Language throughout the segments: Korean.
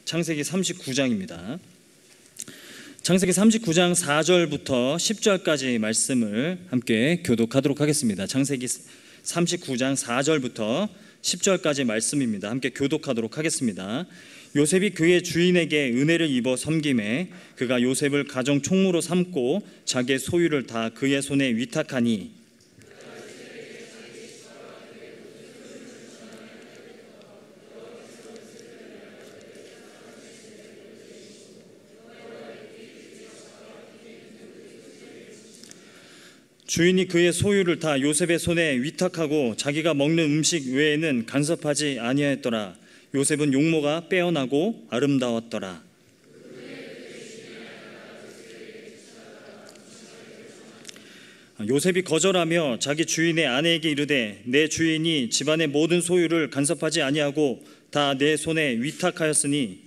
창세기 39장입니다. 창세기 39장 4절부터 10절까지 말씀을 함께 교독하도록 하겠습니다. 창세기 39장 4절부터 10절까지 말씀입니다. 함께 교독하도록 하겠습니다. 요셉이 그의 주인에게 은혜를 입어 섬김에 그가 요셉을 가정 총무로 삼고 자기의 소유를 다 그의 손에 위탁하니 주인이 그의 소유를 다 요셉의 손에 위탁하고 자기가 먹는 음식 외에는 간섭하지 아니하였더라. 요셉은 용모가 빼어나고 아름다웠더라. 요셉이 거절하며 자기 주인의 아내에게 이르되 내 주인이 집안의 모든 소유를 간섭하지 아니하고 다 내 손에 위탁하였으니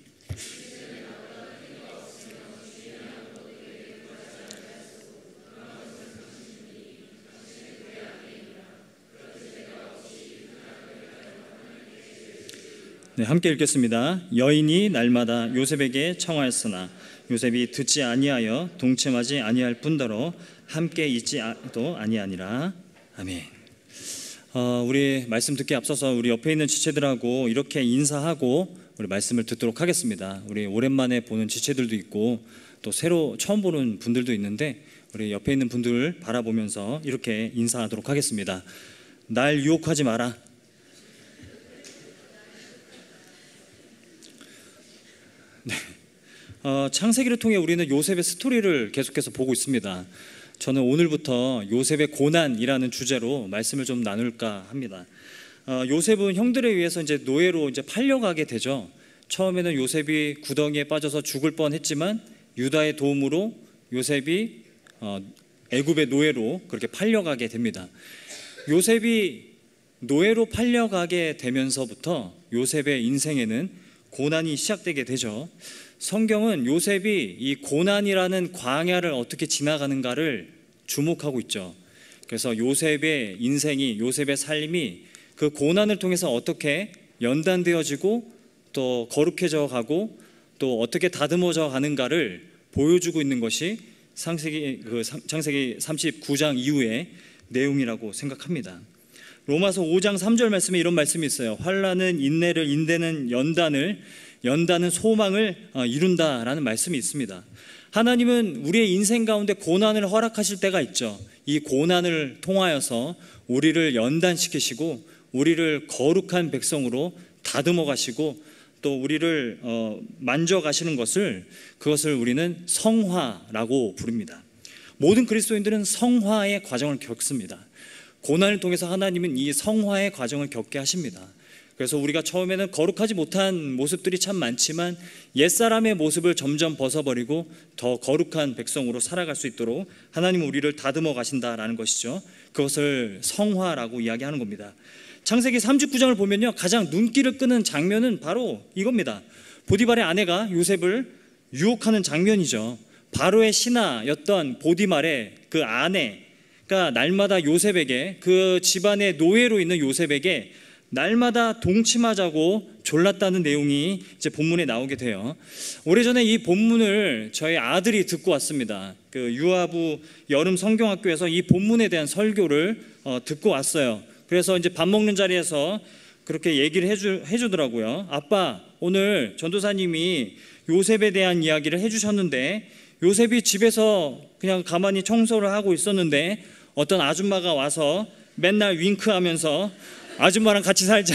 네, 함께 읽겠습니다. 여인이 날마다 요셉에게 청하였으나 요셉이 듣지 아니하여 동침하지 아니할 뿐더러 함께 있지도 아니하니라. 아멘. 우리 말씀 듣기 앞서서 우리 옆에 있는 지체들하고 이렇게 인사하고 우리 말씀을 듣도록 하겠습니다. 우리 오랜만에 보는 지체들도 있고 또 새로 처음 보는 분들도 있는데 우리 옆에 있는 분들 바라보면서 이렇게 인사하도록 하겠습니다. 날 유혹하지 마라. 네. 창세기를 통해 우리는 요셉의 스토리를 계속해서 보고 있습니다. 저는 오늘부터 요셉의 고난이라는 주제로 말씀을 좀 나눌까 합니다. 요셉은 형들에 의해서 이제 노예로 팔려가게 되죠. 처음에는 요셉이 구덩이에 빠져서 죽을 뻔했지만 유다의 도움으로 요셉이 애굽의 노예로 그렇게 팔려가게 됩니다. 요셉이 노예로 팔려가게 되면서부터 요셉의 인생에는 고난이 시작되게 되죠. 성경은 요셉이 이 고난이라는 광야를 어떻게 지나가는가를 주목하고 있죠. 그래서 요셉의 인생이, 요셉의 삶이 그 고난을 통해서 어떻게 연단되어지고 또 거룩해져 가고 또 어떻게 다듬어져 가는가를 보여주고 있는 것이 창세기 39장 이후의 내용이라고 생각합니다. 로마서 5장 3절 말씀에 이런 말씀이 있어요. 환난은 인내를, 인내는 연단을, 연단은 소망을 이룬다라는 말씀이 있습니다. 하나님은 우리의 인생 가운데 고난을 허락하실 때가 있죠. 이 고난을 통하여서 우리를 연단시키시고 우리를 거룩한 백성으로 다듬어 가시고 또 우리를 만져가시는 그것을 우리는 성화라고 부릅니다. 모든 그리스도인들은 성화의 과정을 겪습니다. 고난을 통해서 하나님은 이 성화의 과정을 겪게 하십니다. 그래서 우리가 처음에는 거룩하지 못한 모습들이 참 많지만 옛사람의 모습을 점점 벗어버리고 더 거룩한 백성으로 살아갈 수 있도록 하나님은 우리를 다듬어 가신다라는 것이죠. 그것을 성화라고 이야기하는 겁니다. 창세기 39장을 보면요, 가장 눈길을 끄는 장면은 바로 이겁니다. 보디발의 아내가 요셉을 유혹하는 장면이죠. 바로의 신하였던 보디발의 그 아내가 날마다 요셉에게, 그 집안의 노예로 있는 요셉에게 날마다 동침하자고 졸랐다는 내용이 이제 본문에 나오게 돼요. 오래전에 이 본문을 저희 아들이 듣고 왔습니다. 그 유아부 여름 성경학교에서 이 본문에 대한 설교를 듣고 왔어요. 그래서 이제 밥 먹는 자리에서 그렇게 얘기를 해주더라고요. 아빠, 오늘 전도사님이 요셉에 대한 이야기를 해주셨는데 요셉이 집에서 그냥 가만히 청소를 하고 있었는데 어떤 아줌마가 와서 맨날 윙크하면서 아줌마랑 같이 살자,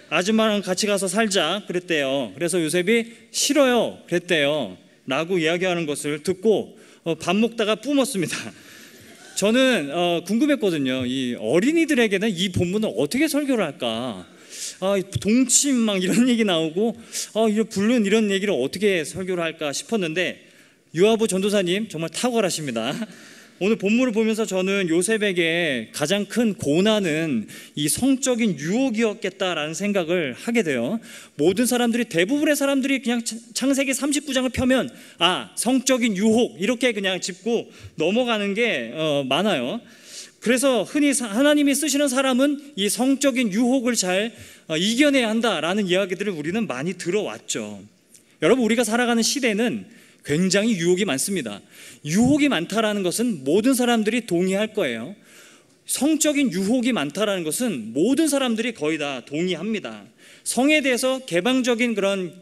아줌마랑 같이 가서 살자 그랬대요. 그래서 요셉이 싫어요 그랬대요 라고 이야기하는 것을 듣고 밥 먹다가 뿜었습니다. 저는 궁금했거든요. 이 어린이들에게는 이 본문을 어떻게 설교를 할까? 동침 막 이런 얘기 나오고 불륜 이런 얘기를 어떻게 설교를 할까 싶었는데 유아부 전도사님 정말 탁월하십니다. 오늘 본문을 보면서 저는 요셉에게 가장 큰 고난은 이 성적인 유혹이었겠다라는 생각을 하게 돼요. 모든 사람들이, 대부분의 사람들이 그냥 창세기 39장을 펴면 성적인 유혹 이렇게 그냥 짚고 넘어가는 게 많아요. 그래서 흔히 하나님이 쓰시는 사람은 이 성적인 유혹을 잘 이겨내야 한다라는 이야기들을 우리는 많이 들어왔죠. 여러분, 우리가 살아가는 시대는 굉장히 유혹이 많습니다. 유혹이 많다라는 것은 모든 사람들이 동의할 거예요. 성적인 유혹이 많다라는 것은 모든 사람들이 거의 다 동의합니다. 성에 대해서 개방적인 그런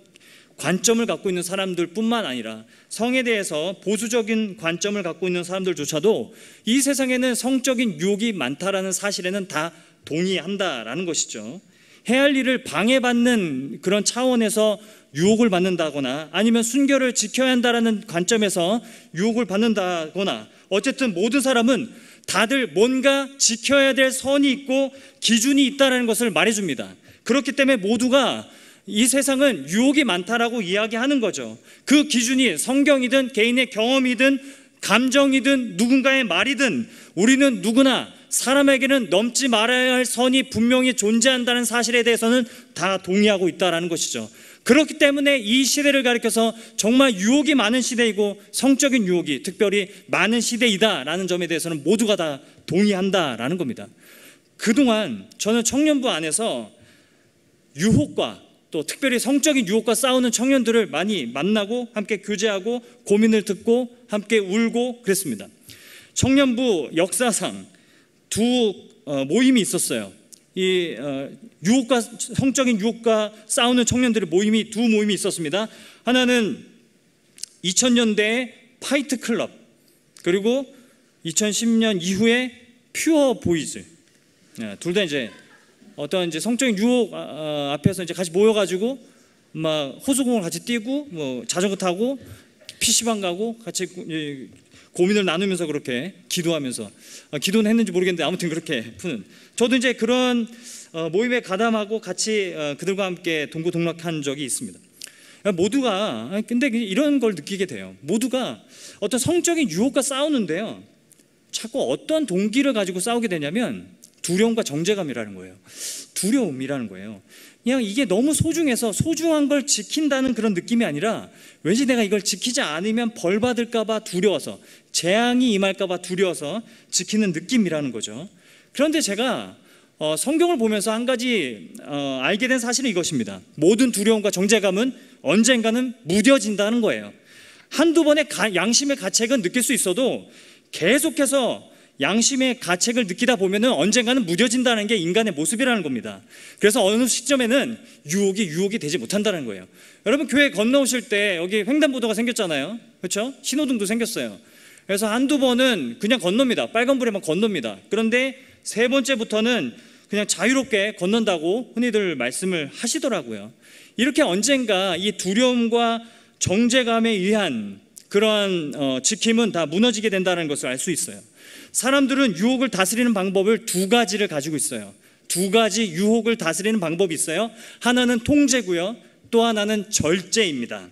관점을 갖고 있는 사람들뿐만 아니라 성에 대해서 보수적인 관점을 갖고 있는 사람들조차도 이 세상에는 성적인 유혹이 많다라는 사실에는 다 동의한다라는 것이죠. 해야 할 일을 방해받는 그런 차원에서 유혹을 받는다거나 아니면 순결을 지켜야 한다라는 관점에서 유혹을 받는다거나, 어쨌든 모든 사람은 다들 뭔가 지켜야 될 선이 있고 기준이 있다는 것을 말해줍니다. 그렇기 때문에 모두가 이 세상은 유혹이 많다라고 이야기하는 거죠. 그 기준이 성경이든 개인의 경험이든 감정이든 누군가의 말이든 우리는 누구나 사람에게는 넘지 말아야 할 선이 분명히 존재한다는 사실에 대해서는 다 동의하고 있다는 것이죠. 그렇기 때문에 이 시대를 가리켜서 정말 유혹이 많은 시대이고 성적인 유혹이 특별히 많은 시대이다라는 점에 대해서는 모두가 다 동의한다라는 겁니다. 그동안 저는 청년부 안에서 유혹과 또 특별히 성적인 유혹과 싸우는 청년들을 많이 만나고 함께 교제하고 고민을 듣고 함께 울고 그랬습니다. 청년부 역사상 두 모임이 있었어요. 이 유혹과 성적인 유혹과 싸우는 청년들의 모임이 두 모임이 있었습니다. 하나는 2000년대의 파이트 클럽, 그리고 2010년 이후에 퓨어 보이즈. 둘 다 이제 어떤 이제 성적인 유혹 앞에서 이제 같이 모여가지고 막 호수공을 같이 뛰고 뭐 자전거 타고 PC방 가고 같이 고민을 나누면서 그렇게 기도하면서, 기도는 했는지 모르겠는데 아무튼 그렇게 푸는, 저도 이제 그런 모임에 가담하고 같이 그들과 함께 동고동락한 적이 있습니다. 모두가 근데 이런 걸 느끼게 돼요. 모두가 어떤 성적인 유혹과 싸우는데요, 자꾸 어떤 동기를 가지고 싸우게 되냐면 두려움과 정죄감이라는 거예요. 두려움이라는 거예요. 그냥 이게 너무 소중해서 소중한 걸 지킨다는 그런 느낌이 아니라 왠지 내가 이걸 지키지 않으면 벌 받을까 봐 두려워서, 재앙이 임할까 봐 두려워서 지키는 느낌이라는 거죠. 그런데 제가 성경을 보면서 한 가지 알게 된 사실은 이것입니다. 모든 두려움과 정죄감은 언젠가는 무뎌진다는 거예요. 한두 번의 양심의 가책은 느낄 수 있어도 계속해서 양심의 가책을 느끼다 보면은 언젠가는 무뎌진다는 게 인간의 모습이라는 겁니다. 그래서 어느 시점에는 유혹이 되지 못한다는 거예요. 여러분, 교회 건너오실 때 여기 횡단보도가 생겼잖아요. 그렇죠? 신호등도 생겼어요. 그래서 한두 번은 그냥 건넙니다. 빨간불에만 건넙니다. 그런데 세 번째부터는 그냥 자유롭게 건넌다고 흔히들 말씀을 하시더라고요. 이렇게 언젠가 이 두려움과 정죄감에 의한 그러한 지킴은 다 무너지게 된다는 것을 알 수 있어요. 사람들은 유혹을 다스리는 방법을 두 가지를 가지고 있어요. 두 가지 유혹을 다스리는 방법이 있어요. 하나는 통제고요, 또 하나는 절제입니다.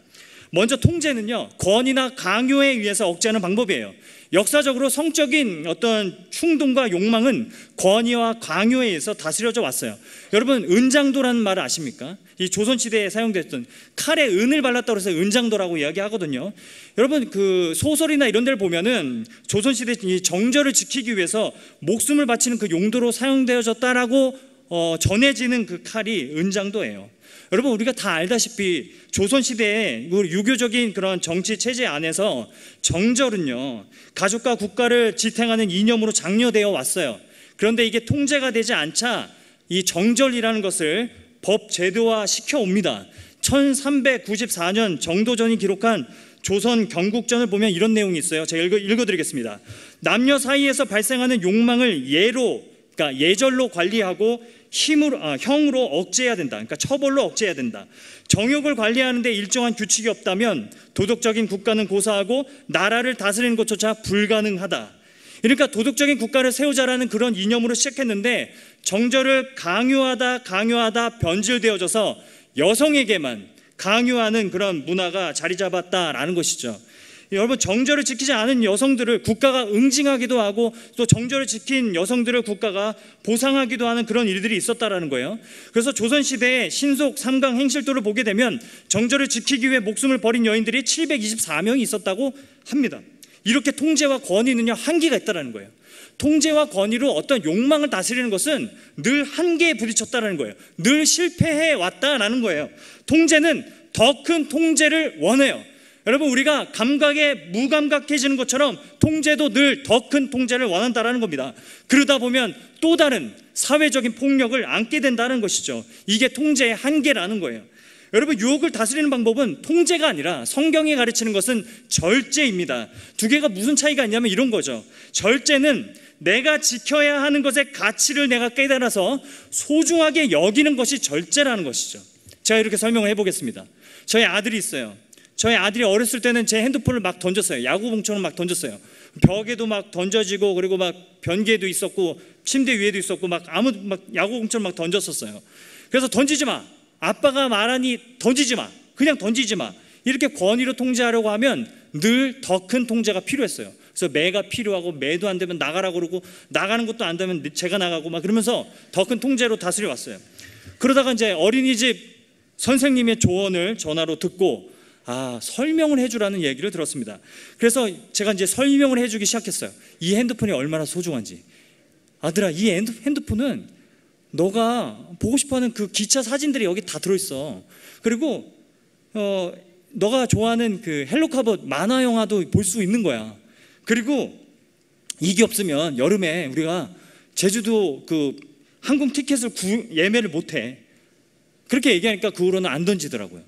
먼저 통제는요, 권위나 강요에 의해서 억제하는 방법이에요. 역사적으로 성적인 어떤 충동과 욕망은 권위와 강요에 의해서 다스려져 왔어요. 여러분, 은장도라는 말을 아십니까? 이 조선시대에 사용됐던, 칼에 은을 발랐다고 해서 은장도라고 이야기하거든요. 여러분, 그 소설이나 이런 데를 보면은 조선시대 이 정절을 지키기 위해서 목숨을 바치는 그 용도로 사용되어졌다라고 전해지는 그 칼이 은장도예요. 여러분, 우리가 다 알다시피 조선시대의 유교적인 그런 정치 체제 안에서 정절은요, 가족과 국가를 지탱하는 이념으로 장려되어 왔어요. 그런데 이게 통제가 되지 않자 이 정절이라는 것을 법 제도화 시켜옵니다. 1394년 정도전이 기록한 조선 경국전을 보면 이런 내용이 있어요. 제가 읽어드리겠습니다. 남녀 사이에서 발생하는 욕망을 그러니까 예절로 관리하고 형으로 억제해야 된다. 그러니까 처벌로 억제해야 된다. 정욕을 관리하는데 일정한 규칙이 없다면 도덕적인 국가는 고사하고 나라를 다스리는 것조차 불가능하다. 그러니까 도덕적인 국가를 세우자라는 그런 이념으로 시작했는데 정절을 강요하다 변질되어져서 여성에게만 강요하는 그런 문화가 자리 잡았다라는 것이죠. 여러분, 정절을 지키지 않은 여성들을 국가가 응징하기도 하고 또 정절을 지킨 여성들을 국가가 보상하기도 하는 그런 일들이 있었다라는 거예요. 그래서 조선시대의 신속 3강 행실도를 보게 되면 정절을 지키기 위해 목숨을 버린 여인들이 724명이 있었다고 합니다. 이렇게 통제와 권위는요, 한계가 있다는 거예요. 통제와 권위로 어떤 욕망을 다스리는 것은 늘 한계에 부딪혔다는 거예요. 늘 실패해 왔다라는 거예요. 통제는 더 큰 통제를 원해요. 여러분, 우리가 감각에 무감각해지는 것처럼 통제도 늘 더 큰 통제를 원한다는 겁니다. 그러다 보면 또 다른 사회적인 폭력을 안게 된다는 것이죠. 이게 통제의 한계라는 거예요. 여러분, 유혹을 다스리는 방법은 통제가 아니라 성경이 가르치는 것은 절제입니다. 두 개가 무슨 차이가 있냐면 이런 거죠. 절제는 내가 지켜야 하는 것의 가치를 내가 깨달아서 소중하게 여기는 것이 절제라는 것이죠. 제가 이렇게 설명을 해보겠습니다. 저희 아들이 있어요. 저희 아들이 어렸을 때는 제 핸드폰을 막 던졌어요. 야구공처럼 막 던졌어요. 벽에도 막 던져지고, 그리고 막 변기에도 있었고, 침대 위에도 있었고, 막 야구공처럼 막 던졌었어요. 그래서 던지지 마, 아빠가 말하니 던지지 마, 그냥 던지지 마, 이렇게 권위로 통제하려고 하면 늘 더 큰 통제가 필요했어요. 그래서 매가 필요하고, 매도 안 되면 나가라고 그러고, 나가는 것도 안 되면 제가 나가고 막 그러면서 더 큰 통제로 다스려 왔어요. 그러다가 이제 어린이집 선생님의 조언을 전화로 듣고 설명을 해주라는 얘기를 들었습니다. 그래서 제가 이제 설명을 해주기 시작했어요. 이 핸드폰이 얼마나 소중한지. 아들아, 이 핸드폰은 너가 보고 싶어하는 그 기차 사진들이 여기 다 들어있어. 그리고 너가 좋아하는 그 헬로카보 만화 영화도 볼 수 있는 거야. 그리고 이게 없으면 여름에 우리가 제주도 그 항공 티켓을 예매를 못해. 그렇게 얘기하니까 그 후로는 안 던지더라고요.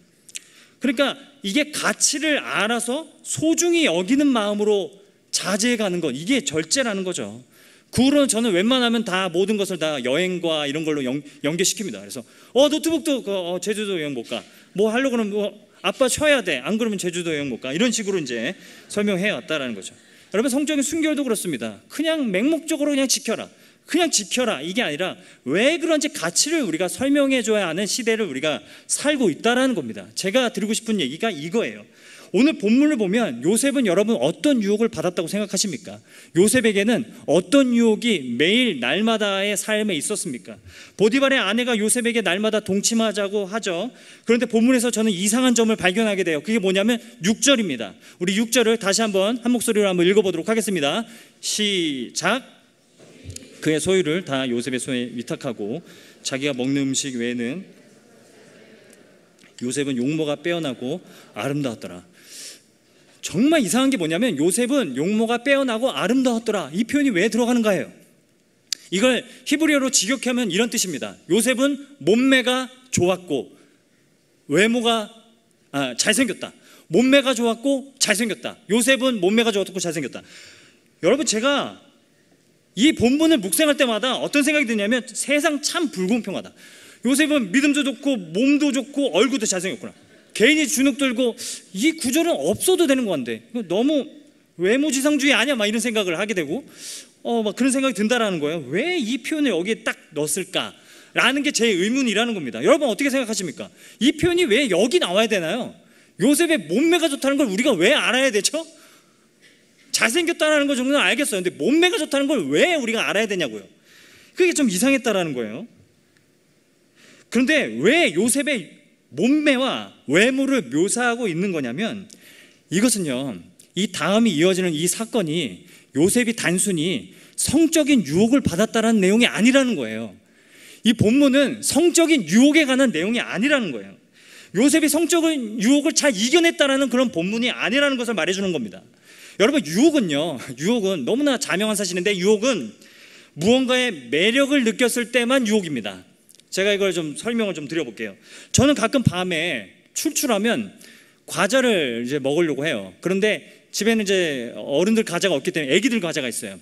그러니까 이게 가치를 알아서 소중히 여기는 마음으로 자제해가는 것, 이게 절제라는 거죠. 그 후로는 저는 웬만하면 다 모든 것을 다 여행과 이런 걸로 연계시킵니다. 그래서 노트북도 제주도 여행 못 가. 뭐 하려고 그러면 아빠 쉬어야 돼. 안 그러면 제주도 여행 못 가. 이런 식으로 이제 설명해 왔다라는 거죠. 여러분, 성적인 순결도 그렇습니다. 그냥 맹목적으로 그냥 지켜라, 그냥 지켜라, 이게 아니라 왜 그런지 가치를 우리가 설명해 줘야 하는 시대를 우리가 살고 있다는 겁니다. 제가 드리고 싶은 얘기가 이거예요. 오늘 본문을 보면 요셉은 여러분 어떤 유혹을 받았다고 생각하십니까? 요셉에게는 어떤 유혹이 매일 날마다의 삶에 있었습니까? 보디발의 아내가 요셉에게 날마다 동침하자고 하죠. 그런데 본문에서 저는 이상한 점을 발견하게 돼요. 그게 뭐냐면 6절입니다. 우리 6절을 다시 한번 한 목소리로 한번 읽어보도록 하겠습니다. 시작. 그의 소유를 다 요셉의 손에 위탁하고 자기가 먹는 음식 외에는 요셉은 용모가 빼어나고 아름다웠더라. 정말 이상한 게 뭐냐면 요셉은 용모가 빼어나고 아름다웠더라, 이 표현이 왜 들어가는가예요. 이걸 히브리어로 직역하면 이런 뜻입니다. 요셉은 몸매가 좋았고 외모가 잘생겼다. 몸매가 좋았고 잘생겼다. 요셉은 몸매가 좋았고 잘생겼다. 여러분, 제가 이 본문을 묵상할 때마다 어떤 생각이 드냐면 세상 참 불공평하다. 요셉은 믿음도 좋고 몸도 좋고 얼굴도 잘생겼구나. 개인이 주눅 들고 이 구절은 없어도 되는 건데 너무 외모지상주의 아니야, 막 이런 생각을 하게 되고 막 그런 생각이 든다라는 거예요. 왜 이 표현을 여기에 딱 넣었을까라는 게 제 의문이라는 겁니다. 여러분, 어떻게 생각하십니까? 이 표현이 왜 여기 나와야 되나요? 요셉의 몸매가 좋다는 걸 우리가 왜 알아야 되죠? 잘생겼다는 거 정도는 알겠어요. 근데 몸매가 좋다는 걸 왜 우리가 알아야 되냐고요. 그게 좀 이상했다라는 거예요. 그런데 왜 요셉의 몸매와 외모를 묘사하고 있는 거냐면 이것은요, 이 다음이 이어지는 이 사건이 요셉이 단순히 성적인 유혹을 받았다는 내용이 아니라는 거예요. 이 본문은 성적인 유혹에 관한 내용이 아니라는 거예요. 요셉이 성적인 유혹을 잘 이겨냈다라는 그런 본문이 아니라는 것을 말해주는 겁니다. 여러분, 유혹은 너무나 자명한 사실인데 유혹은 무언가의 매력을 느꼈을 때만 유혹입니다. 제가 이걸 좀 설명을 좀 드려볼게요. 저는 가끔 밤에 출출하면 과자를 이제 먹으려고 해요. 그런데 집에는 이제 어른들 과자가 없기 때문에 애기들 과자가 있어요.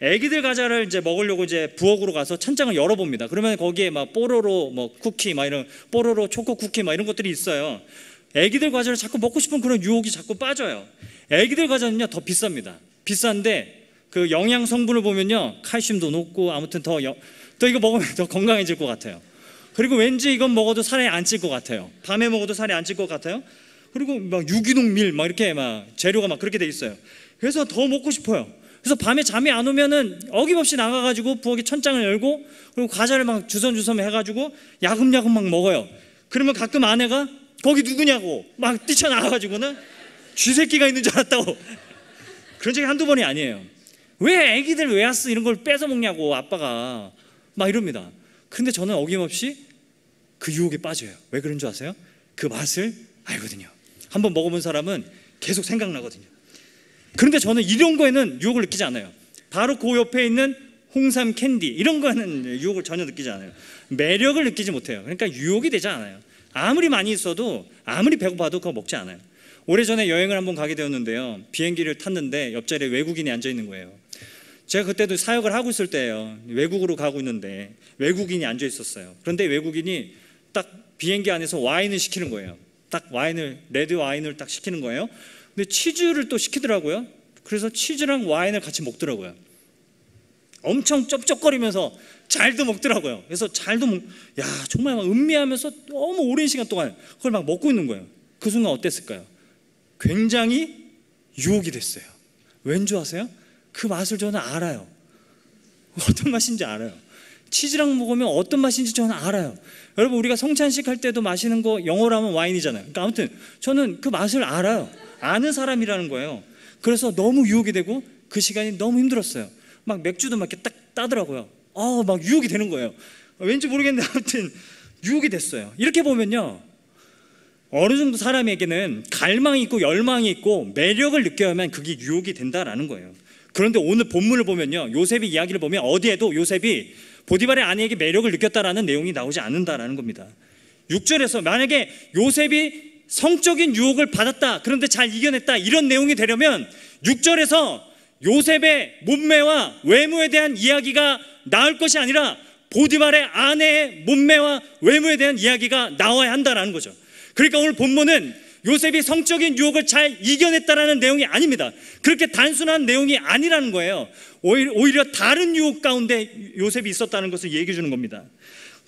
애기들 과자를 이제 먹으려고 이제 부엌으로 가서 찬장을 열어봅니다. 그러면 거기에 막 뽀로로 쿠키 이런 뽀로로 초코 쿠키 이런 것들이 있어요. 애기들 과자를 자꾸 먹고 싶은 그런 유혹이 자꾸 빠져요. 애기들 과자는요 더 비쌉니다. 비싼데 그 영양 성분을 보면요 칼슘도 높고 아무튼 더 이거 먹으면 더 건강해질 것 같아요. 그리고 왠지 이건 먹어도 살이 안 찔 것 같아요. 밤에 먹어도 살이 안 찔 것 같아요. 그리고 막 유기농 밀 이렇게 재료가 그렇게 돼 있어요. 그래서 더 먹고 싶어요. 그래서 밤에 잠이 안 오면은 어김없이 나가가지고 부엌에 천장을 열고 그리고 과자를 주섬주섬 해가지고 야금야금 먹어요. 그러면 가끔 아내가 거기 누구냐고 뛰쳐나가가지고는 쥐새끼가 있는 줄 알았다고 그런 적이 한두 번이 아니에요. 왜 애기들 왜 왔어 이런 걸 뺏어 먹냐고 아빠가 이럽니다. 근데 저는 어김없이 그 유혹에 빠져요. 왜 그런 줄 아세요? 그 맛을 알거든요. 한번 먹어본 사람은 계속 생각나거든요. 그런데 저는 이런 거에는 유혹을 느끼지 않아요. 바로 그 옆에 있는 홍삼 캔디 이런 거는 유혹을 전혀 느끼지 않아요. 매력을 느끼지 못해요. 그러니까 유혹이 되지 않아요. 아무리 많이 있어도 아무리 배고파도 그거 먹지 않아요. 오래전에 여행을 한번 가게 되었는데요, 비행기를 탔는데 옆자리에 외국인이 앉아 있는 거예요. 제가 그때도 사역을 하고 있을 때예요. 외국으로 가고 있는데 외국인이 앉아 있었어요. 그런데 외국인이 딱 비행기 안에서 와인을 시키는 거예요. 딱 와인을, 레드 와인을 딱 시키는 거예요. 근데 치즈를 또 시키더라고요. 그래서 치즈랑 와인을 같이 먹더라고요. 엄청 쩝쩝거리면서 잘도 먹더라고요. 그래서 야, 정말 막 음미하면서 너무 오랜 시간 동안 그걸 막 먹고 있는 거예요. 그 순간 어땠을까요? 굉장히 유혹이 됐어요. 왠지 아세요? 그 맛을 저는 알아요. 어떤 맛인지 알아요. 치즈랑 먹으면 어떤 맛인지 저는 알아요. 여러분, 우리가 성찬식 할 때도 마시는 거 영어로 하면 와인이잖아요. 그러니까 아무튼 저는 그 맛을 알아요. 아는 사람이라는 거예요. 그래서 너무 유혹이 되고 그 시간이 너무 힘들었어요. 막 맥주도 막 이렇게 딱 따더라고요. 막 유혹이 되는 거예요. 왠지 모르겠는데 아무튼 유혹이 됐어요. 이렇게 보면요, 어느 정도 사람에게는 갈망이 있고 열망이 있고 매력을 느껴야만 그게 유혹이 된다라는 거예요. 그런데 오늘 본문을 보면요, 요셉의 이야기를 보면 어디에도 요셉이 보디발의 아내에게 매력을 느꼈다라는 내용이 나오지 않는다라는 겁니다. 6절에서 만약에 요셉이 성적인 유혹을 받았다, 그런데 잘 이겨냈다, 이런 내용이 되려면 6절에서 요셉의 몸매와 외모에 대한 이야기가 나올 것이 아니라 보디발의 아내의 몸매와 외모에 대한 이야기가 나와야 한다는 거죠. 그러니까 오늘 본문은 요셉이 성적인 유혹을 잘 이겨냈다라는 내용이 아닙니다. 그렇게 단순한 내용이 아니라는 거예요. 오히려 다른 유혹 가운데 요셉이 있었다는 것을 얘기해 주는 겁니다.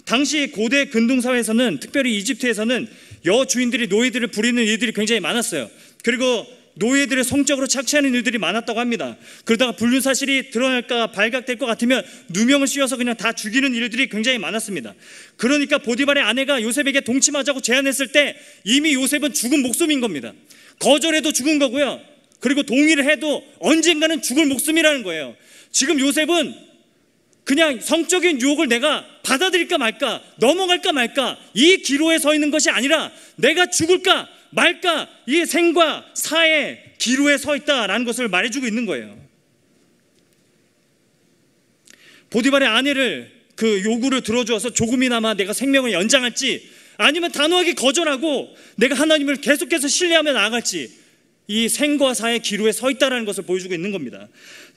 당시 고대 근동사회에서는, 특별히 이집트에서는 여주인들이 노예들을 부리는 일들이 굉장히 많았어요. 그리고 노예들의 성적으로 착취하는 일들이 많았다고 합니다. 그러다가 불륜 사실이 드러날까 발각될 것 같으면 누명을 씌워서 그냥 다 죽이는 일들이 굉장히 많았습니다. 그러니까 보디발의 아내가 요셉에게 동침하자고 제안했을 때 이미 요셉은 죽은 목숨인 겁니다. 거절해도 죽은 거고요, 그리고 동의를 해도 언젠가는 죽을 목숨이라는 거예요. 지금 요셉은 그냥 성적인 유혹을 내가 받아들일까 말까, 넘어갈까 말까, 이 기로에 서 있는 것이 아니라 내가 죽을까 말까, 이 생과 사의 기로에 서 있다라는 것을 말해주고 있는 거예요. 보디발의 아내를 그 요구를 들어주어서 조금이나마 내가 생명을 연장할지, 아니면 단호하게 거절하고 내가 하나님을 계속해서 신뢰하며 나아갈지, 이 생과 사의 기로에 서 있다는 것을 보여주고 있는 겁니다.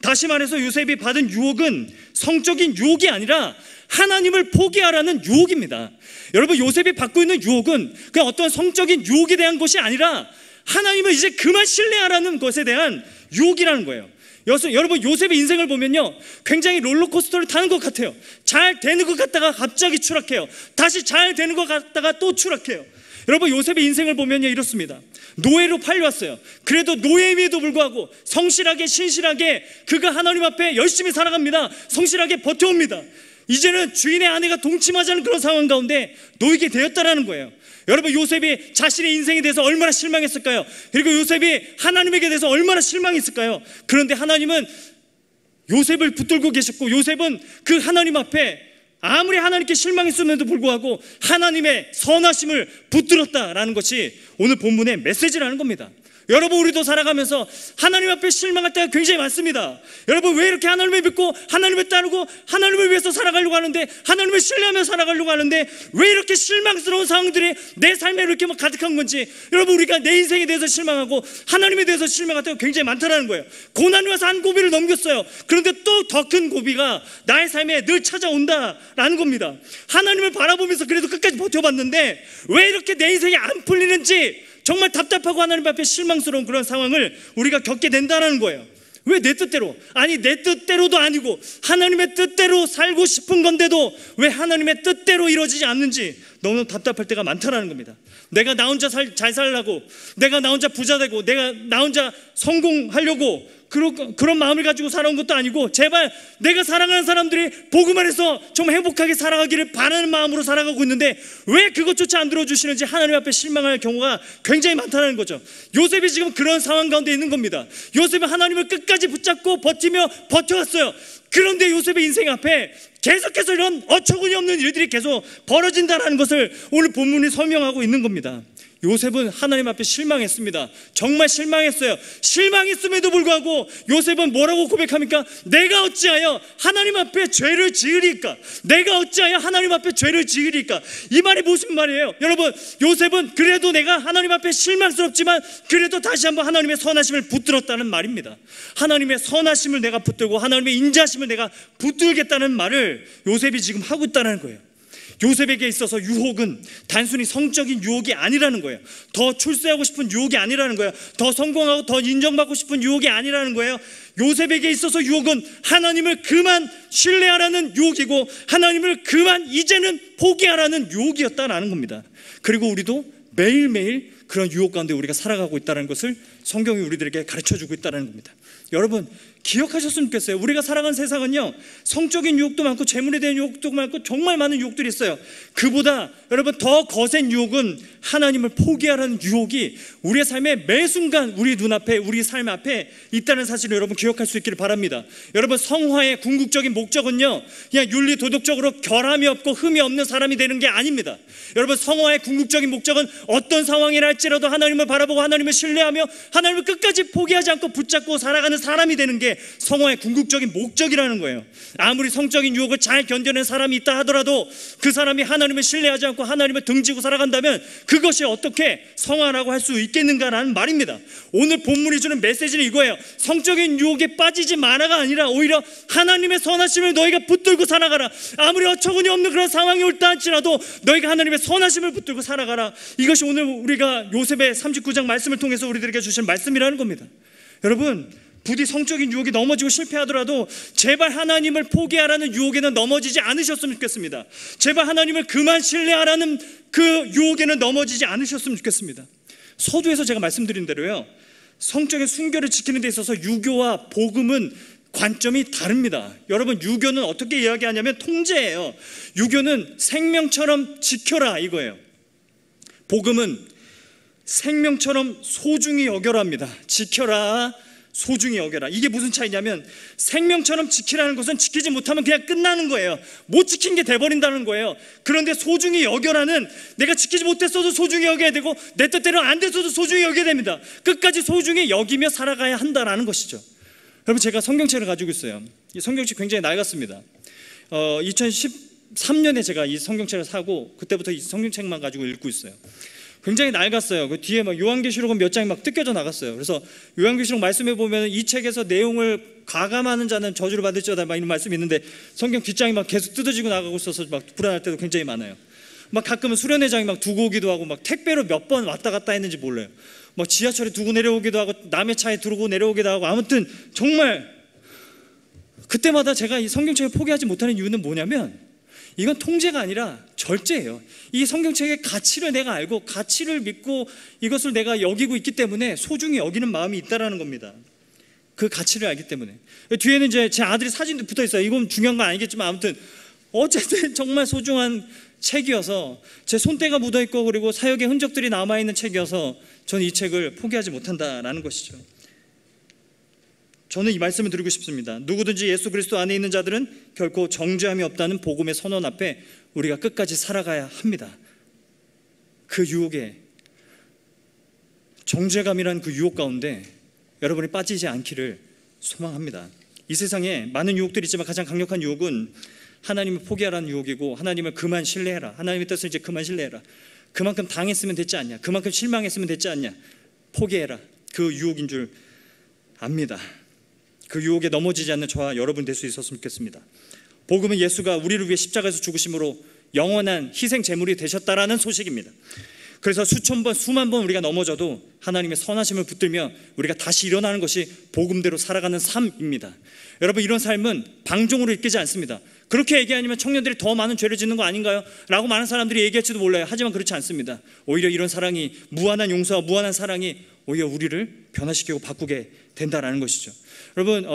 다시 말해서 요셉이 받은 유혹은 성적인 유혹이 아니라 하나님을 포기하라는 유혹입니다. 여러분, 요셉이 받고 있는 유혹은 그냥 어떤 성적인 유혹에 대한 것이 아니라 하나님을 이제 그만 신뢰하라는 것에 대한 유혹이라는 거예요. 여러분, 요셉의 인생을 보면요, 굉장히 롤러코스터를 타는 것 같아요. 잘 되는 것 같다가 갑자기 추락해요. 다시 잘 되는 것 같다가 또 추락해요. 여러분, 요셉의 인생을 보면요, 이렇습니다. 노예로 팔려왔어요. 그래도 노예임에도 불구하고 성실하게 신실하게 그가 하나님 앞에 열심히 살아갑니다. 성실하게 버텨옵니다. 이제는 주인의 아내가 동침하자는 그런 상황 가운데 놓이게 되었다라는 거예요. 여러분, 요셉이 자신의 인생에 대해서 얼마나 실망했을까요? 그리고 요셉이 하나님에게 대해서 얼마나 실망했을까요? 그런데 하나님은 요셉을 붙들고 계셨고, 요셉은 그 하나님 앞에 아무리 하나님께 실망했음에도 불구하고 하나님의 선하심을 붙들었다라는 것이 오늘 본문의 메시지라는 겁니다. 여러분, 우리도 살아가면서 하나님 앞에 실망할 때가 굉장히 많습니다. 여러분, 왜 이렇게 하나님을 믿고 하나님을 따르고 하나님을 위해서 살아가려고 하는데, 하나님을 신뢰하며 살아가려고 하는데 왜 이렇게 실망스러운 상황들이 내 삶에 이렇게 막 가득한 건지, 여러분, 우리가 내 인생에 대해서 실망하고 하나님에 대해서 실망할 때가 굉장히 많다는 거예요. 고난이 와서 한 고비를 넘겼어요. 그런데 또 더 큰 고비가 나의 삶에 늘 찾아온다라는 겁니다. 하나님을 바라보면서 그래도 끝까지 버텨봤는데 왜 이렇게 내 인생이 안 풀리는지 정말 답답하고 하나님 앞에 실망스러운 그런 상황을 우리가 겪게 된다는 거예요. 왜 내 뜻대로, 아니 내 뜻대로도 아니고 하나님의 뜻대로 살고 싶은 건데도 왜 하나님의 뜻대로 이루어지지 않는지 너무 답답할 때가 많다는 겁니다. 내가 나 혼자 잘 살려고, 내가 나 혼자 부자 되고, 내가 나 혼자 성공하려고 그런 마음을 가지고 살아온 것도 아니고, 제발 내가 사랑하는 사람들이 복음 안에서 정말 행복하게 살아가기를 바라는 마음으로 살아가고 있는데 왜 그것조차 안 들어주시는지 하나님 앞에 실망할 경우가 굉장히 많다는 거죠. 요셉이 지금 그런 상황 가운데 있는 겁니다. 요셉은 하나님을 끝까지 붙잡고 버텨왔어요. 그런데 요셉의 인생 앞에 계속해서 이런 어처구니 없는 일들이 계속 벌어진다는 것을 오늘 본문이 설명하고 있는 겁니다. 요셉은 하나님 앞에 실망했습니다. 정말 실망했어요. 실망했음에도 불구하고 요셉은 뭐라고 고백합니까? 내가 어찌하여 하나님 앞에 죄를 지으리까? 내가 어찌하여 하나님 앞에 죄를 지으리까? 이 말이 무슨 말이에요? 여러분, 요셉은 그래도 내가 하나님 앞에 실망스럽지만 그래도 다시 한번 하나님의 선하심을 붙들었다는 말입니다. 하나님의 선하심을 내가 붙들고 하나님의 인자심을 내가 붙들겠다는 말을 요셉이 지금 하고 있다는 거예요. 요셉에게 있어서 유혹은 단순히 성적인 유혹이 아니라는 거예요. 더 출세하고 싶은 유혹이 아니라는 거예요. 더 성공하고 더 인정받고 싶은 유혹이 아니라는 거예요. 요셉에게 있어서 유혹은 하나님을 그만 신뢰하라는 유혹이고 하나님을 그만 이제는 포기하라는 유혹이었다라는 겁니다. 그리고 우리도 매일매일 그런 유혹 가운데 우리가 살아가고 있다는 것을 성경이 우리들에게 가르쳐주고 있다는 겁니다. 여러분, 기억하셨으면 좋겠어요. 우리가 살아가는 세상은요, 성적인 유혹도 많고 재물에 대한 유혹도 많고 정말 많은 유혹들이 있어요. 그보다 여러분 더 거센 유혹은 하나님을 포기하라는 유혹이 우리의 삶의 매 순간 우리 눈앞에, 우리 삶 앞에 있다는 사실을 여러분 기억할 수 있기를 바랍니다. 여러분, 성화의 궁극적인 목적은요, 그냥 윤리 도덕적으로 결함이 없고 흠이 없는 사람이 되는 게 아닙니다. 여러분, 성화의 궁극적인 목적은 어떤 상황이라 할지라도 하나님을 바라보고 하나님을 신뢰하며 하나님을 끝까지 포기하지 않고 붙잡고 살아가는 사람이 되는 게 성화의 궁극적인 목적이라는 거예요. 아무리 성적인 유혹을 잘 견뎌낸 사람이 있다 하더라도 그 사람이 하나님을 신뢰하지 않고 하나님을 등지고 살아간다면 그것이 어떻게 성화라고 할 수 있겠는가라는 말입니다. 오늘 본문이 주는 메시지는 이거예요. 성적인 유혹에 빠지지 마라가 아니라 오히려 하나님의 선하심을 너희가 붙들고 살아가라. 아무리 어처구니 없는 그런 상황이 올다 할지라도 너희가 하나님의 선하심을 붙들고 살아가라. 이것이 오늘 우리가 요셉의 39장 말씀을 통해서 우리들에게 주신 말씀이라는 겁니다. 여러분, 부디 성적인 유혹에 넘어지고 실패하더라도 제발 하나님을 포기하라는 유혹에는 넘어지지 않으셨으면 좋겠습니다. 제발 하나님을 그만 신뢰하라는 그 유혹에는 넘어지지 않으셨으면 좋겠습니다. 서두에서 제가 말씀드린 대로요, 성적인 순결을 지키는 데 있어서 유교와 복음은 관점이 다릅니다. 여러분, 유교는 어떻게 이야기하냐면 통제예요. 유교는 생명처럼 지켜라 이거예요. 복음은 생명처럼 소중히 여겨라입니다. 지켜라, 소중히 여겨라. 이게 무슨 차이냐면 생명처럼 지키라는 것은 지키지 못하면 그냥 끝나는 거예요. 못 지킨 게 돼버린다는 거예요. 그런데 소중히 여겨라는 내가 지키지 못했어도 소중히 여겨야 되고 내 뜻대로 안 됐어도 소중히 여겨야 됩니다. 끝까지 소중히 여기며 살아가야 한다는 것이죠. 여러분, 제가 성경책을 가지고 있어요. 이 성경책 굉장히 낡았습니다. 2013년에 제가 이 성경책을 사고 그때부터 이 성경책만 가지고 읽고 있어요. 굉장히 낡았어요. 그 뒤에 막 요한계시록은 몇 장이 막 뜯겨져 나갔어요. 그래서 요한계시록 말씀에 보면 이 책에서 내용을 가감하는 자는 저주를 받을지어다 막 이런 말씀이 있는데 성경 뒷장이 막 계속 뜯어지고 나가고 있어서 막 불안할 때도 굉장히 많아요. 막 가끔은 수련회장이 막 두고 오기도 하고 막 택배로 몇 번 왔다 갔다 했는지 몰라요. 막 지하철에 두고 내려오기도 하고 남의 차에 두고 내려오기도 하고 아무튼 정말 그때마다 제가 이 성경책을 포기하지 못하는 이유는 뭐냐면 이건 통제가 아니라 절제예요. 이 성경책의 가치를 내가 알고 가치를 믿고 이것을 내가 여기고 있기 때문에 소중히 여기는 마음이 있다라는 겁니다. 그 가치를 알기 때문에. 뒤에는 이제 제 아들이 사진도 붙어 있어요. 이건 중요한 건 아니겠지만 아무튼 어쨌든 정말 소중한 책이어서 제 손때가 묻어 있고 그리고 사역의 흔적들이 남아 있는 책이어서 저는 이 책을 포기하지 못한다라는 것이죠. 저는 이 말씀을 드리고 싶습니다. 누구든지 예수 그리스도 안에 있는 자들은 결코 정죄함이 없다는 복음의 선언 앞에 우리가 끝까지 살아가야 합니다. 그 유혹에, 정죄감이라는 그 유혹 가운데 여러분이 빠지지 않기를 소망합니다. 이 세상에 많은 유혹들이 있지만 가장 강력한 유혹은 하나님을 포기하라는 유혹이고 하나님을 그만 신뢰해라. 하나님의 뜻을 이제 그만 신뢰해라. 그만큼 당했으면 됐지 않냐. 그만큼 실망했으면 됐지 않냐. 포기해라. 그 유혹인 줄 압니다. 그 유혹에 넘어지지 않는 저와 여러분 될 수 있었으면 좋겠습니다. 복음은 예수가 우리를 위해 십자가에서 죽으심으로 영원한 희생 제물이 되셨다라는 소식입니다. 그래서 수천 번, 수만 번 우리가 넘어져도 하나님의 선하심을 붙들며 우리가 다시 일어나는 것이 복음대로 살아가는 삶입니다. 여러분, 이런 삶은 방종으로 이끌지 않습니다. 그렇게 얘기하면 청년들이 더 많은 죄를 짓는 거 아닌가요? 라고 많은 사람들이 얘기할지도 몰라요. 하지만 그렇지 않습니다. 오히려 이런 사랑이, 무한한 용서와 무한한 사랑이 오히려 우리를 변화시키고 바꾸게 된다라는 것이죠. 여러분,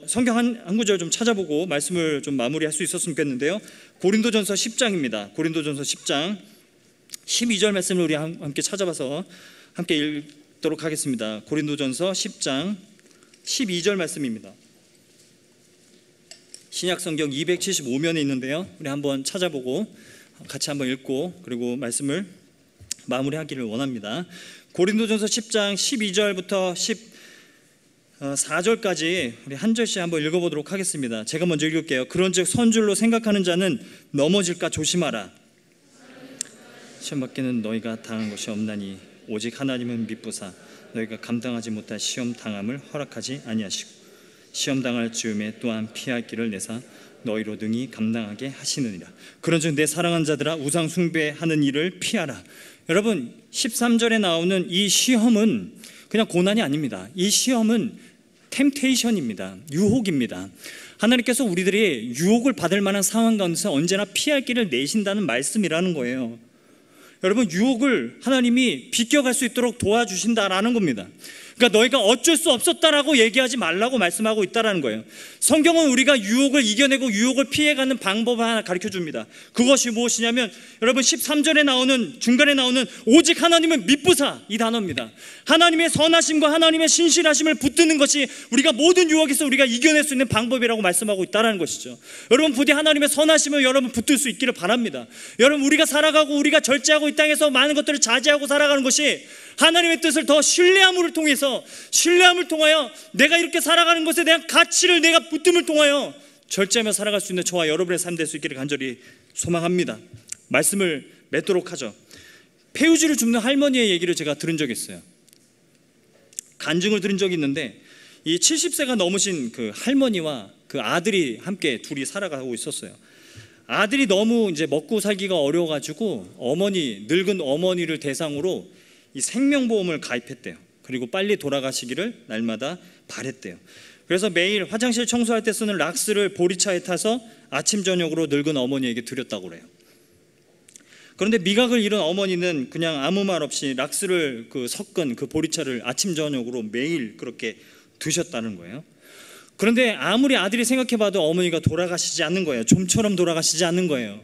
성경 한 구절 좀 찾아보고 말씀을 좀 마무리할 수 있었으면 좋겠는데요. 고린도전서 10장입니다. 고린도전서 10장 12절 말씀을 우리 함께 찾아봐서 함께 읽도록 하겠습니다. 고린도전서 10장 12절 말씀입니다. 신약성경 275면에 있는데요. 우리 한번 찾아보고 같이 한번 읽고 그리고 말씀을 마무리하기를 원합니다. 고린도전서 10장 12절부터 14절까지 우리 한 절씩 한번 읽어보도록 하겠습니다. 제가 먼저 읽을게요. 그런즉 선줄로 생각하는 자는 넘어질까 조심하라. 시험 받기는 너희가 당한 것이 없나니 오직 하나님은 미쁘사 너희가 감당하지 못할 시험 당함을 허락하지 아니하시고 시험 당할 즈음에 또한 피할 길을 내사 너희로 능히 감당하게 하시느니라. 그런즉 내 사랑하는 자들아 우상 숭배하는 일을 피하라. 여러분 13절에 나오는 이 시험은 그냥 고난이 아닙니다. 이 시험은 템테이션입니다. 유혹입니다. 하나님께서 우리들이 유혹을 받을 만한 상황 가운데서 언제나 피할 길을 내신다는 말씀이라는 거예요. 여러분 유혹을 하나님이 비껴갈 수 있도록 도와주신다라는 겁니다. 그러니까 너희가 어쩔 수 없었다라고 얘기하지 말라고 말씀하고 있다라는 거예요. 성경은 우리가 유혹을 이겨내고 유혹을 피해가는 방법을 하나 가르쳐줍니다. 그것이 무엇이냐면 여러분 13절에 나오는 중간에 나오는 오직 하나님은 미쁘사 이 단어입니다. 하나님의 선하심과 하나님의 신실하심을 붙드는 것이 우리가 모든 유혹에서 우리가 이겨낼 수 있는 방법이라고 말씀하고 있다는 것이죠. 여러분 부디 하나님의 선하심을 여러분 붙들 수 있기를 바랍니다. 여러분 우리가 살아가고 우리가 절제하고 이 땅에서 많은 것들을 자제하고 살아가는 것이 하나님의 뜻을 더 신뢰함을 통하여 내가 이렇게 살아가는 것에 대한 가치를 내가 붙듦을 통하여 절제하며 살아갈 수 있는 저와 여러분의 삶 될 수 있기를 간절히 소망합니다. 말씀을 맺도록 하죠. 폐유지를 줍는 할머니의 얘기를 제가 들은 적이 있어요. 간증을 들은 적이 있는데 이 70세가 넘으신 그 할머니와 그 아들이 함께 둘이 살아가고 있었어요. 아들이 너무 이제 먹고 살기가 어려워가지고 늙은 어머니를 대상으로 이 생명보험을 가입했대요. 그리고 빨리 돌아가시기를 날마다 바랬대요. 그래서 매일 화장실 청소할 때 쓰는 락스를 보리차에 타서 아침 저녁으로 늙은 어머니에게 드렸다고 그래요. 그런데 미각을 잃은 어머니는 그냥 아무 말 없이 락스를 섞은 그 보리차를 아침 저녁으로 매일 그렇게 드셨다는 거예요. 그런데 아무리 아들이 생각해봐도 어머니가 돌아가시지 않는 거예요. 좀처럼 돌아가시지 않는 거예요.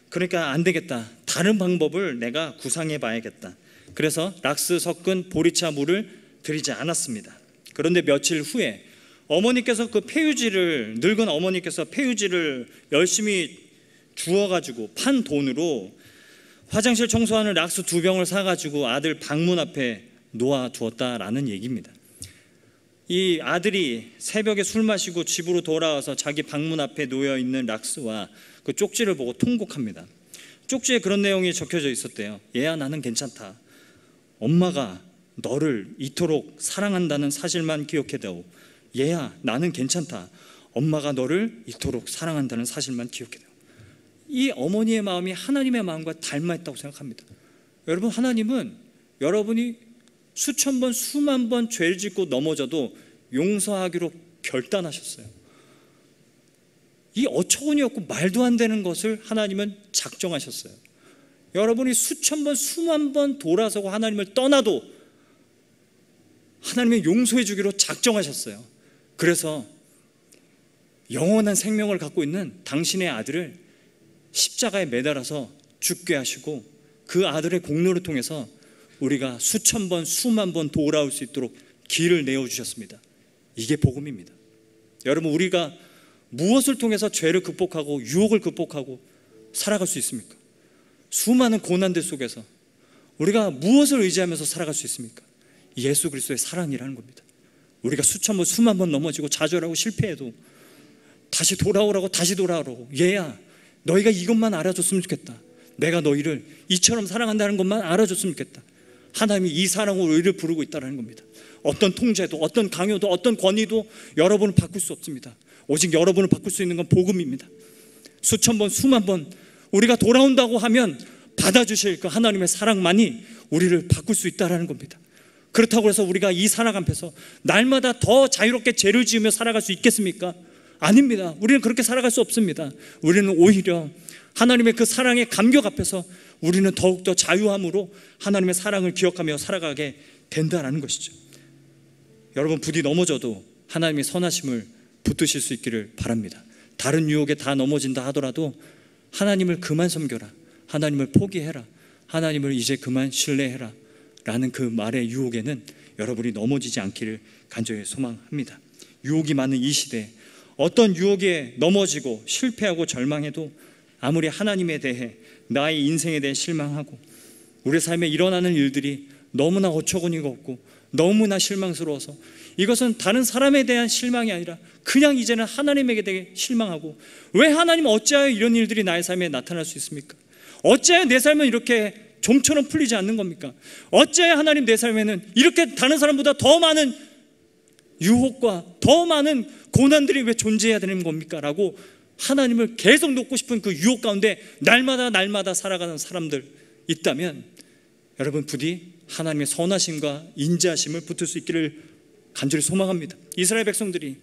그러니까 안 되겠다. 다른 방법을 내가 구상해 봐야겠다. 그래서 락스 섞은 보리차 물을 드리지 않았습니다. 그런데 며칠 후에 어머니께서 늙은 어머니께서 폐유지를 열심히 주워가지고 판 돈으로 화장실 청소하는 락스 2병을 사가지고 아들 방문 앞에 놓아두었다라는 얘기입니다. 이 아들이 새벽에 술 마시고 집으로 돌아와서 자기 방문 앞에 놓여있는 락스와 그 쪽지를 보고 통곡합니다. 쪽지에 그런 내용이 적혀져 있었대요. 얘야 나는 괜찮다. 엄마가 너를 이토록 사랑한다는 사실만 기억해다오. 얘야 나는 괜찮다. 엄마가 너를 이토록 사랑한다는 사실만 기억해다오. 이 어머니의 마음이 하나님의 마음과 닮아있다고 생각합니다. 여러분 하나님은 여러분이 수천 번 수만 번 죄를 짓고 넘어져도 용서하기로 결단하셨어요. 이 어처구니 없고 말도 안 되는 것을 하나님은 작정하셨어요. 여러분이 수천 번 수만 번 돌아서고 하나님을 떠나도 하나님의 용서해 주기로 작정하셨어요. 그래서 영원한 생명을 갖고 있는 당신의 아들을 십자가에 매달아서 죽게 하시고 그 아들의 공로를 통해서 우리가 수천 번 수만 번 돌아올 수 있도록 길을 내어주셨습니다. 이게 복음입니다. 여러분 우리가 무엇을 통해서 죄를 극복하고 유혹을 극복하고 살아갈 수 있습니까? 수많은 고난들 속에서 우리가 무엇을 의지하면서 살아갈 수 있습니까? 예수 그리스도의 사랑이라는 겁니다. 우리가 수천 번 수만 번 넘어지고 좌절하고 실패해도 다시 돌아오라고 얘야 너희가 이것만 알아줬으면 좋겠다. 내가 너희를 이처럼 사랑한다는 것만 알아줬으면 좋겠다. 하나님이 이 사랑으로 우리를 부르고 있다는 겁니다. 어떤 통제도 어떤 강요도 어떤 권위도 여러분을 바꿀 수 없습니다. 오직 여러분을 바꿀 수 있는 건 복음입니다. 수천 번 수만 번 우리가 돌아온다고 하면 받아주실 그 하나님의 사랑만이 우리를 바꿀 수 있다는 겁니다. 그렇다고 해서 우리가 이 사랑 앞에서 날마다 더 자유롭게 죄를 지으며 살아갈 수 있겠습니까? 아닙니다. 우리는 그렇게 살아갈 수 없습니다. 우리는 오히려 하나님의 그 사랑의 감격 앞에서 우리는 더욱더 자유함으로 하나님의 사랑을 기억하며 살아가게 된다는 것이죠. 여러분 부디 넘어져도 하나님의 선하심을 붙드실 수 있기를 바랍니다. 다른 유혹에 다 넘어진다 하더라도 하나님을 그만 섬겨라. 하나님을 포기해라. 하나님을 이제 그만 신뢰해라 라는 그 말의 유혹에는 여러분이 넘어지지 않기를 간절히 소망합니다. 유혹이 많은 이 시대에 어떤 유혹에 넘어지고 실패하고 절망해도 아무리 하나님에 대해 나의 인생에 대해 실망하고 우리 삶에 일어나는 일들이 너무나 어처구니가 없고 너무나 실망스러워서 이것은 다른 사람에 대한 실망이 아니라 그냥 이제는 하나님에게 대해 실망하고, 왜 하나님 어찌하여 이런 일들이 나의 삶에 나타날 수 있습니까? 어찌하여 내 삶은 이렇게 좀처럼 풀리지 않는 겁니까? 어찌하여 하나님 내 삶에는 이렇게 다른 사람보다 더 많은 유혹과 더 많은 고난들이 왜 존재해야 되는 겁니까? 라고 하나님을 계속 놓고 싶은 그 유혹 가운데 날마다 살아가는 사람들 있다면, 여러분 부디 하나님의 선하심과 인자하심을 붙을 수 있기를 간절히 소망합니다. 이스라엘 백성들이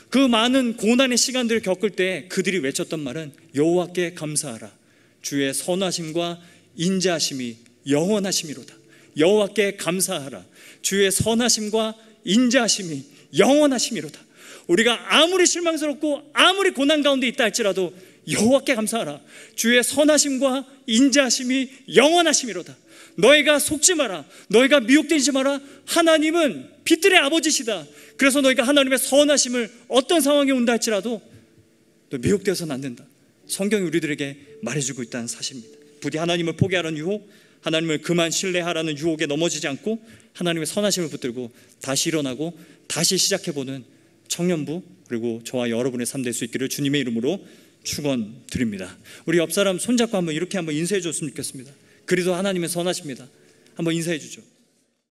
그 많은 고난의 시간들을 겪을 때 그들이 외쳤던 말은 여호와께 감사하라, 주의 선하심과 인자하심이 영원하심이로다. 여호와께 감사하라, 주의 선하심과 인자하심이 영원하심이로다. 우리가 아무리 실망스럽고 아무리 고난 가운데 있다 할지라도 여호와께 감사하라, 주의 선하심과 인자하심이 영원하심이로다. 너희가 속지 마라, 너희가 미혹되지 마라. 하나님은 빛들의 아버지시다. 그래서 너희가 하나님의 선하심을 어떤 상황에 온다 할지라도 너 미혹되어서는 안 된다. 성경이 우리들에게 말해주고 있다는 사실입니다. 부디 하나님을 포기하라는 유혹, 하나님을 그만 신뢰하라는 유혹에 넘어지지 않고 하나님의 선하심을 붙들고 다시 일어나고 다시 시작해보는 청년부, 그리고 저와 여러분의 삶 될 수 있기를 주님의 이름으로 축원드립니다. 우리 옆 사람 손잡고 한번 이렇게 한번 인사해 줬으면 좋겠습니다. 그리도 하나님의 선하십니다. 한번 인사해 주죠.